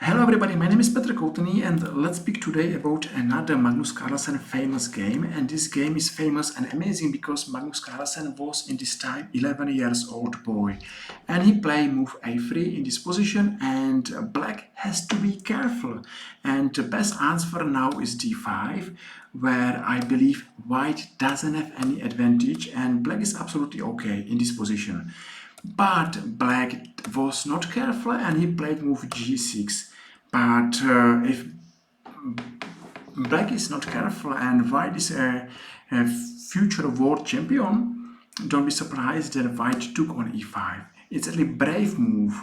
Hello everybody, my name is Petr Koutný and let's speak today about another Magnus Carlsen famous game. And this game is famous and amazing because Magnus Carlsen was in this time 11 years old boy. And he played move a3 in this position and black has to be careful. And the best answer now is d5, where I believe white doesn't have any advantage and black is absolutely okay in this position. But black was not careful and he played move g6. But if black is not careful and white is a future world champion, don't be surprised that white took on e5. It's a really brave move.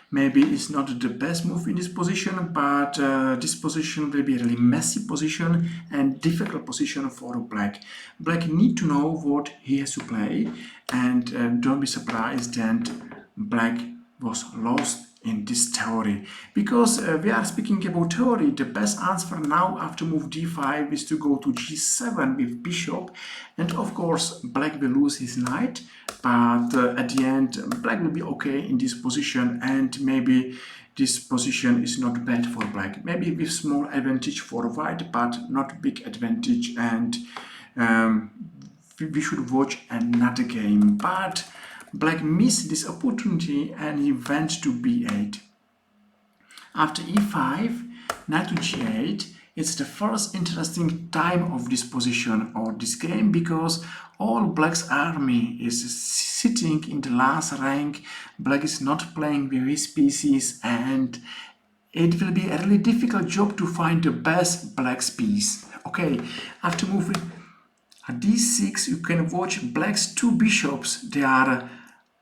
Maybe it's not the best move in this position, but this position will be a really messy position and difficult position for black. Black need to know what he has to play, and don't be surprised that black was lost in this theory. Because we are speaking about theory, the best answer now after move d5 is to go to g7 with bishop, and of course black will lose his knight, but at the end black will be okay in this position, and maybe this position is not bad for black. Maybe with small advantage for white, but not big advantage, and we should watch another game. But black missed this opportunity and he went to b8. After e5, knight to g8, it's the first interesting time of this position or this game, because all black's army is sitting in the last rank. Black is not playing with his pieces and it will be a really difficult job to find the best black's piece. Okay, after moving at d6, you can watch black's two bishops. They are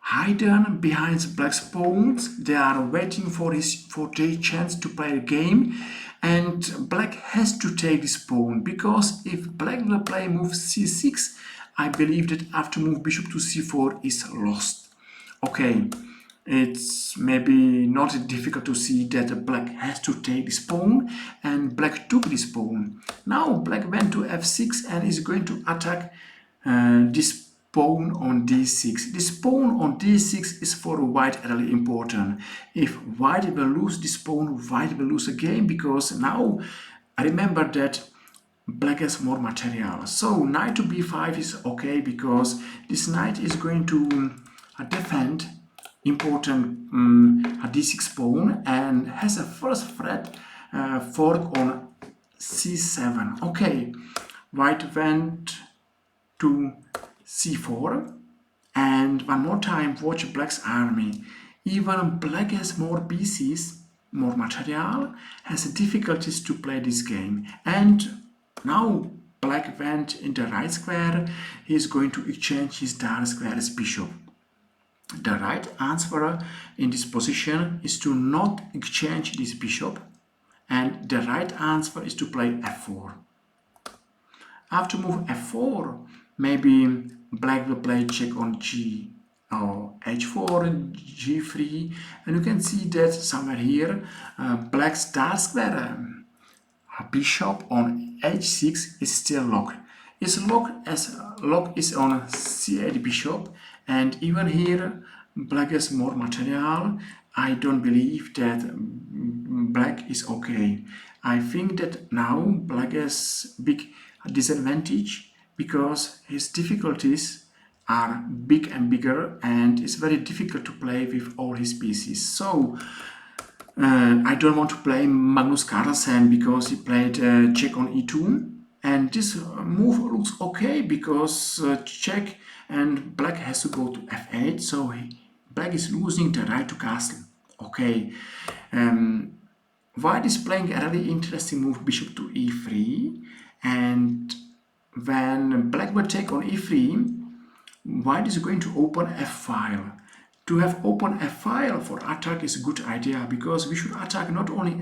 hidden behind black's pawns. They are waiting for their chance to play the game, and black has to take this pawn, because if black will play move c6, I believe that after move bishop to c4 is lost. Okay, it's maybe not difficult to see that black has to take this pawn, and black took this pawn. Now black went to f6 and is going to attack this pawn on d6. This pawn on d6 is for white really important. If white will lose this pawn, white will lose a game, because now remember that black has more material. So knight to b5 is okay, because this knight is going to defend important d6 pawn and has a first threat fork on c7. Okay, white went to c4, and one more time watch black's army. Even black has more pieces, more material, has difficulties to play this game. And now black went in the right square. He is going to exchange his dark square's bishop. The right answer in this position is to not exchange this bishop, and the right answer is to play f4. After move f4, maybe black will play check on g or h4, g3, and you can see that somewhere here black's dark square bishop on h6 is still locked. It's locked as lock is on c8 bishop, and even here black has more material. I don't believe that black is okay. I think that now black has big disadvantage, because his difficulties are big and bigger, and it's very difficult to play with all his pieces. So I don't want to play Magnus Carlsen because he played check on e2, and this move looks okay because check, and black has to go to f8, so black is losing the right to castle. Okay, white is playing a really interesting move, bishop to e3, and when black will take on e3, white is going to open f-file. To have open f-file for attack is a good idea, because we should attack not only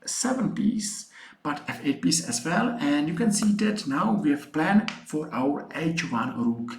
f7 piece but f8 piece as well. And you can see that now we have planned for our h1 rook.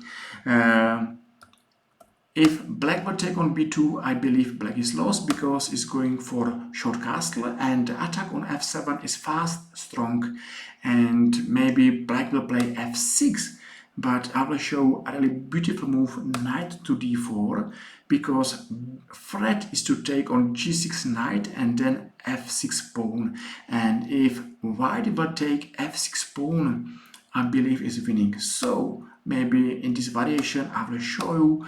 If black will take on b2, I believe black is lost, because it's going for short castle, and the attack on f7 is fast, strong, and maybe black will play f6. but I will show a really beautiful move, knight to d4, because threat is to take on g6 knight and then f6 pawn. And if white will take f6 pawn, I believe is winning. So maybe in this variation I will show you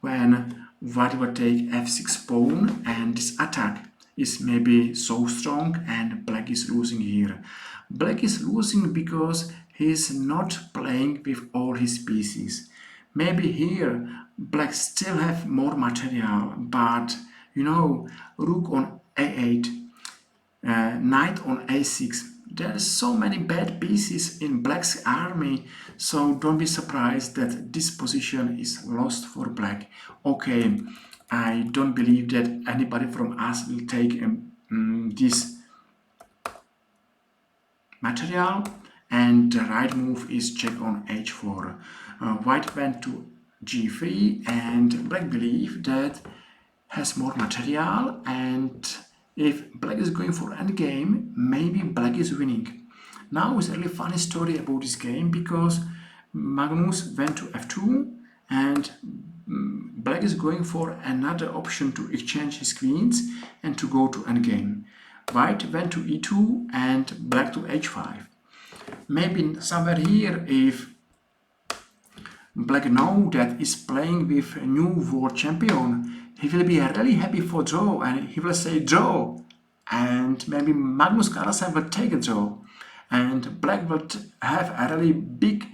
when white will take f6 pawn, and this attack is maybe so strong and black is losing here. Black is losing because he is not playing with all his pieces. Maybe here black still have more material, but you know, rook on a8, knight on a6. There's so many bad pieces in black's army, so don't be surprised that this position is lost for black. Okay, I don't believe that anybody from us will take this material, and the right move is check on h4. White went to g3 and black believe that has more material, and if black is going for endgame, maybe black is winning. Now it's a really funny story about this game because Magnus went to f2 and black is going for another option to exchange his queens and to go to endgame. White went to e2 and black to h5. Maybe somewhere here, if black know that is playing with a new world champion, he will be really happy for draw and he will say draw, and maybe Magnus Carlsen will take a draw, and black will have a really big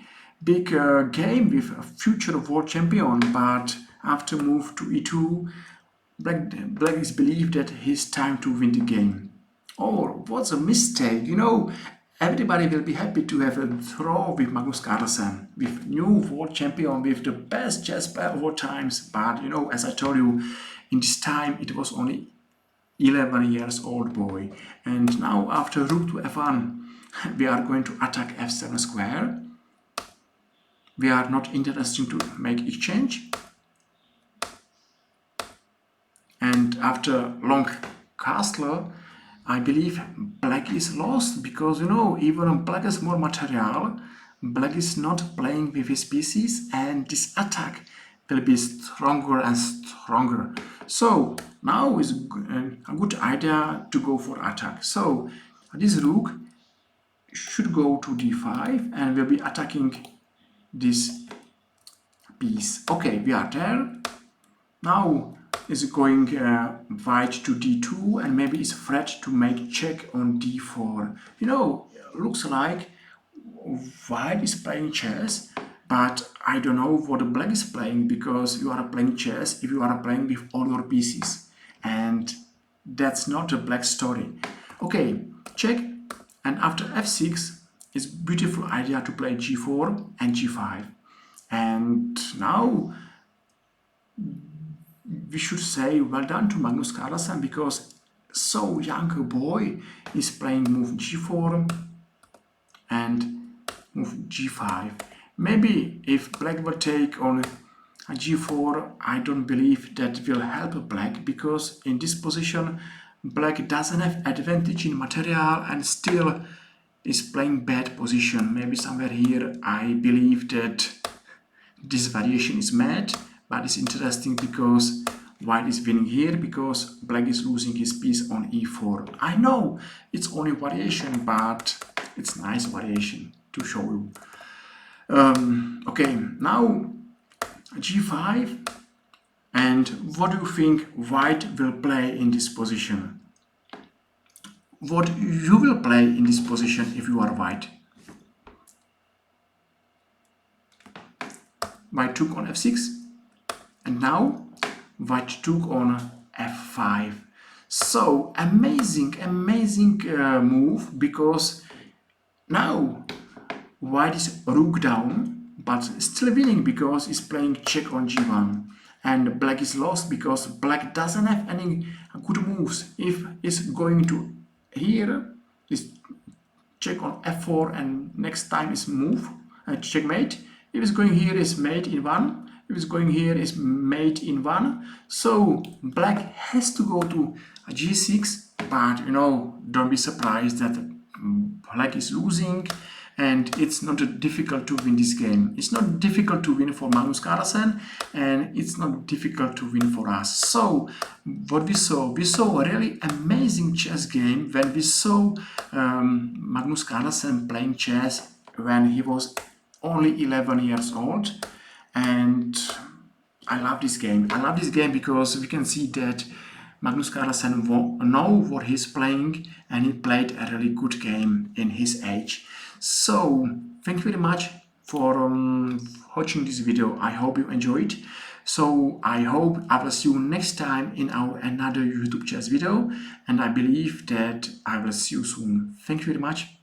game with a future world champion. But after move to e2, black is believed that it's time to win the game. Or what's a mistake? You know, everybody will be happy to have a draw with Magnus Carlsen, with new world champion, with the best chess player of all times. But you know, as I told you, in this time it was only 11 years old boy. And now after rook to f1, we are going to attack f7 square. We are not interested to make exchange. And after long castle, I believe black is lost because, you know, even black has more material, black is not playing with his pieces, and this attack will be stronger and stronger. So now is a good idea to go for attack. So this rook should go to d5 and we'll be attacking this piece. Okay, we are there. Now is going white to d2 and maybe is threat to make check on d4. You know, looks like white is playing chess, but I don't know what black is playing, because you are playing chess if you are playing with all your pieces, and that's not a black story. Okay, check, and after f6 is beautiful idea to play g4 and g5. And now we should say well done to Magnus Carlsen, because so young a boy is playing move g4 and move g5. Maybe if black will take on g4, I don't believe that will help black, because in this position black doesn't have advantage in material and still is playing bad position. Maybe somewhere here I believe that this variation is mad, but it's interesting because white is winning here because black is losing his piece on e4. I know it's only variation, but it's nice variation to show you. Okay, now g5, and what do you think white will play in this position? What you will play in this position if you are white? White took on f6, and now white took on f5. So amazing move, because now white is rook down, but still winning because it's playing check on g1, and black is lost because black doesn't have any good moves. If it's going to here, is check on f4, and next time is move checkmate. If it's going here is mate in one. If it's going here is mate in one. So black has to go to g6, but you know, don't be surprised that black is losing. and it's not difficult to win this game. It's not difficult to win for Magnus Carlsen, and it's not difficult to win for us. So what we saw a really amazing chess game when we saw Magnus Carlsen playing chess when he was only 11 years old. And I love this game. I love this game because we can see that Magnus Carlsen knows what he's playing, and he played a really good game in his age. So thank you very much for watching this video. I hope you enjoyed. So I hope I will see you next time in our another YouTube chess video, and I believe that I will see you soon. Thank you very much.